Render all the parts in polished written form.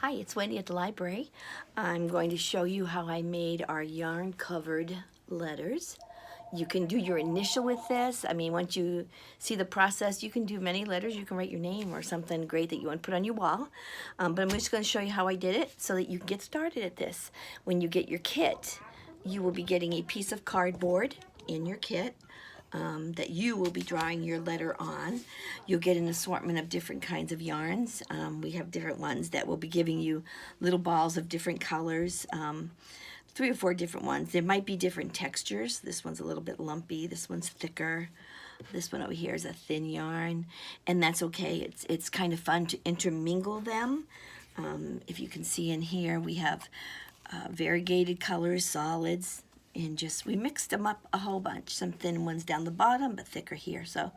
Hi, it's Wendy at the library. I'm going to show you how I made our yarn covered letters. You can do your initial with this. I mean, once you see the process, you can do many letters. You can write your name or something great that you want to put on your wall. But I'm just going to show you how I did it so that you can get started at this. When you get your kit, you will be getting a piece of cardboard in your kit. That you will be drawing your letter on. You'll get an assortment of different kinds of yarns. We have different ones that will be giving you little balls of different colors, 3 or 4 different ones. There might be different textures. This one's a little bit lumpy. This one's thicker. This one over here is a thin yarn, and that's okay. It's kind of fun to intermingle them. If you can see in here, we have variegated colors, solids, and we mixed them up a whole bunch. Some thin ones down the bottom, but thicker here. So,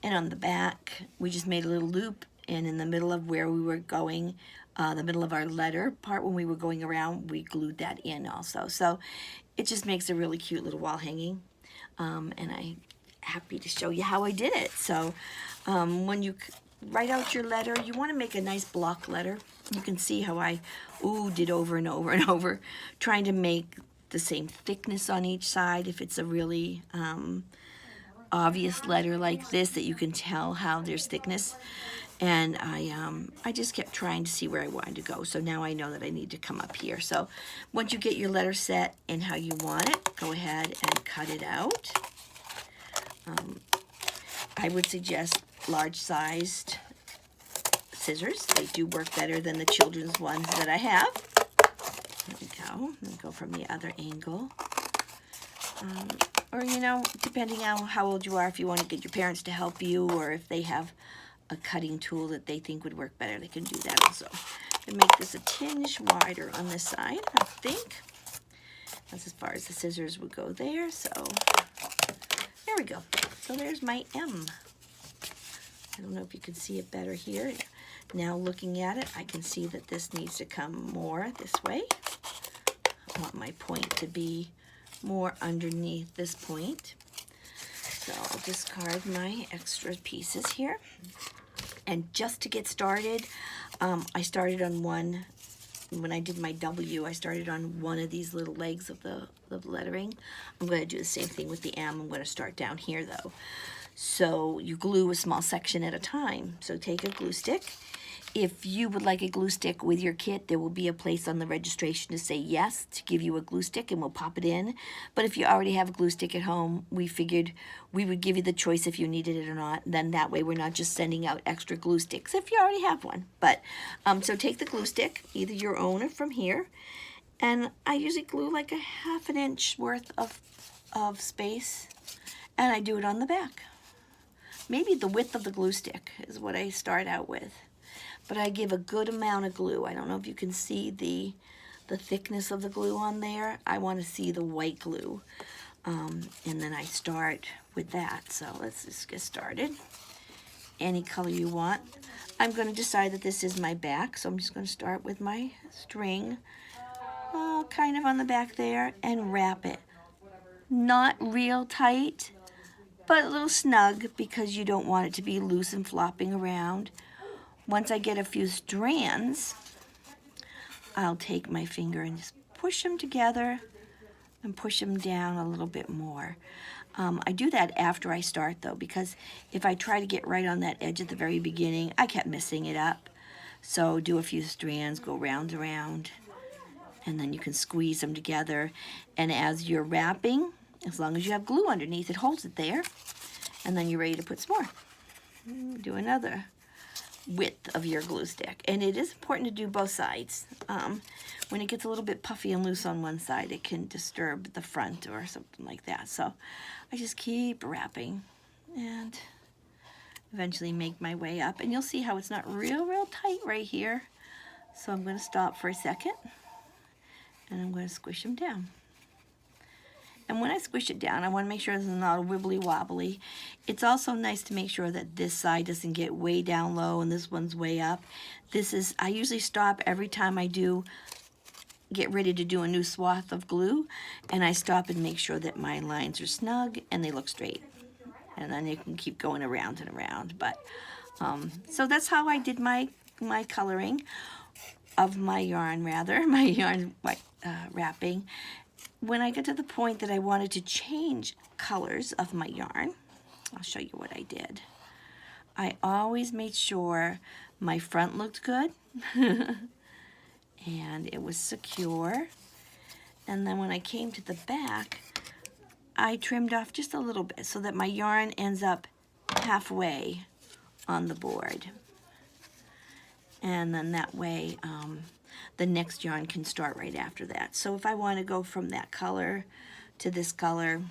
and on the back, we just made a little loop, and in the middle of where we were going, the middle of our letter part when we were going around, we glued that in also. So it just makes a really cute little wall hanging. And I'm happy to show you how I did it. So when you write out your letter, you want to make a nice block letter. You can see how I did over and over and over, trying to make the same thickness on each side. If it's a really obvious letter like this, that you can tell how there's thickness. And I just kept trying to see where I wanted to go. So now I know that I need to come up here. So once you get your letter set and how you want it, go ahead and cut it out. I would suggest large-sized scissors. They do work better than the children's ones that I have. There we go. And go from the other angle. Or, you know, depending on how old you are, if you want to get your parents to help you, or if they have a cutting tool that they think would work better, they can do that also. And make this a tinge wider on this side, I think. That's as far as the scissors would go there. So there we go. So there's my M. I don't know if you can see it better here. Now looking at it, I can see that this needs to come more this way. I want my point to be more underneath this point. So I'll discard my extra pieces here. And just to get started, I started on one. When I did my W, I started on one of these little legs of the lettering. I'm going to do the same thing with the M. I'm going to start down here though. So you glue a small section at a time. So take a glue stick. If you would like a glue stick with your kit, there will be a place on the registration to say yes, to give you a glue stick, and we'll pop it in. But if you already have a glue stick at home, we figured we would give you the choice if you needed it or not. Then that way we're not just sending out extra glue sticks if you already have one. But so take the glue stick, either your own or from here. And I usually glue like a 1/2 inch worth of space, and I do it on the back. Maybe the width of the glue stick is what I start out with. But I give a good amount of glue. I don't know if you can see the thickness of the glue on there. I want to see the white glue. And then I start with that. So let's just get started. Any color you want. I'm going to decide that this is my back. So I'm just going to start with my string, kind of on the back there, and wrap it. Not real tight, but a little snug because you don't want it to be loose and flopping around. Once I get a few strands, I'll take my finger and just push them together and push them down a little bit more. I do that after I start though, because if I try to get right on that edge at the very beginning, I kept messing it up. So do a few strands, go round and round, and then you can squeeze them together. And as you're wrapping, as long as you have glue underneath, it holds it there. And then you're ready to put some more. Do another width of your glue stick. And it is important to do both sides. When it gets a little bit puffy and loose on one side, it can disturb the front or something like that. So I just keep wrapping and eventually make my way up. And you'll see how it's not real tight right here. So I'm going to stop for a second and I'm going to squish them down. And when I squish it down, I want to make sure it's not wibbly wobbly. It's also nice to make sure that this side doesn't get way down low and this one's way up. I usually stop every time I get ready to do a new swath of glue, and I stop and make sure that my lines are snug and they look straight. And then you can keep going around and around. But so that's how I did my coloring. of my yarn, rather, my yarn wrapping, when I got to the point that I wanted to change colors of my yarn, I'll show you what I did. I always made sure my front looked good and it was secure. And then when I came to the back, I trimmed off just a little bit so that my yarn ends up halfway on the board. And then that way the next yarn can start right after that. So if I want to go from that color to this color,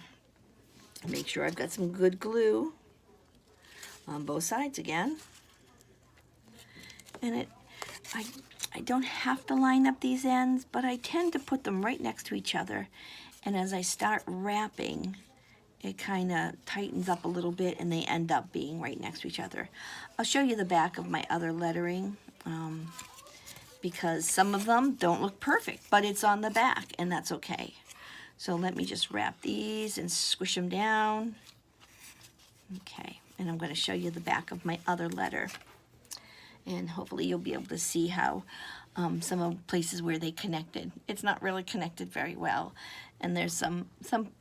make sure I've got some good glue on both sides again. And I don't have to line up these ends, but I tend to put them right next to each other. And as I start wrapping, it kind of tightens up a little bit and they end up being right next to each other. I'll show you the back of my other lettering because some of them don't look perfect, but it's on the back and that's okay. So let me just wrap these and squish them down. Okay, and I'm going to show you the back of my other letter. And hopefully you'll be able to see how some of the places where they connected. It's not really connected very well. And there's some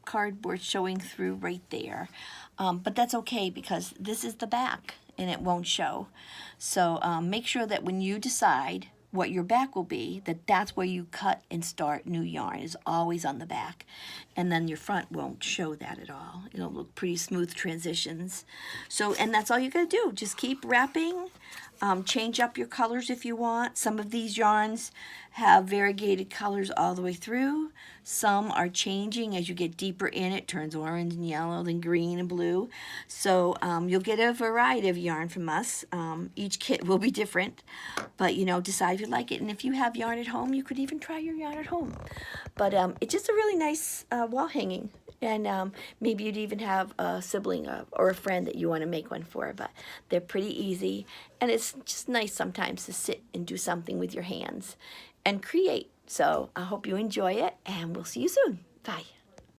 cardboard showing through right there. But that's okay because this is the back and it won't show. So make sure that when you decide what your back will be, that's where you cut and start new yarn, is always on the back. And then your front won't show that at all. It'll look pretty smooth transitions. So, and that's all you gotta do. Just keep wrapping. Change up your colors if you want. Some of these yarns have variegated colors all the way through. Some are changing as you get deeper in. It turns orange and yellow, then green and blue. So you'll get a variety of yarn from us. Each kit will be different, but you know, decide if you like it. And if you have yarn at home, you could even try your yarn at home. But it's just a really nice wall hanging. And maybe you'd even have a sibling or a friend that you want to make one for. But they're pretty easy. And it's just nice sometimes to sit and do something with your hands and create. So I hope you enjoy it, and we'll see you soon. Bye.